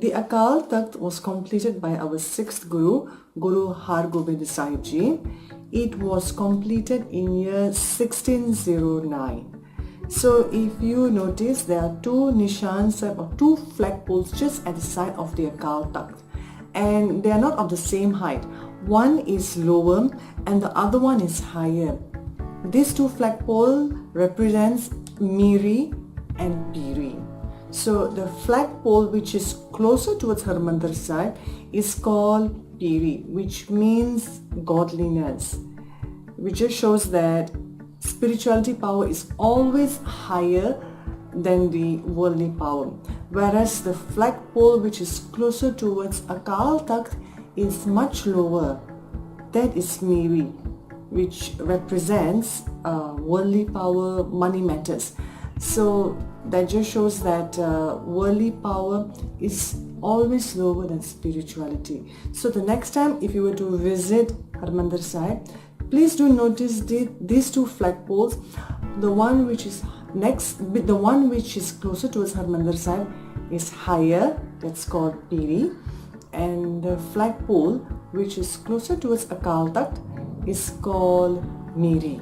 The Akal Takht was completed by our 6th Guru, Guru Har Gobind Sahib Ji. It was completed in year 1609. So if you notice, there are two nishans or two flagpoles just at the side of the Akal Takht, and they are not of the same height. One is lower and the other one is higher. These two flagpole represents Miri and Piri. So the flagpole which is closer towards Harmandir Sahib is called Piri, which means godliness, which just shows that spirituality power is always higher than the worldly power, whereas the flagpole which is closer towards Akal Takht is much lower. That is Miri, which represents worldly power, money matters. So that just shows that worldly power is always lower than spirituality. So the next time if you were to visit Harmandir Sahib, please do notice these two flagpoles. The one which is the one which is closer towards Harmandir Sahib is higher, that's called Piri, and the flagpole which is closer towards Akal Takht is called Miri.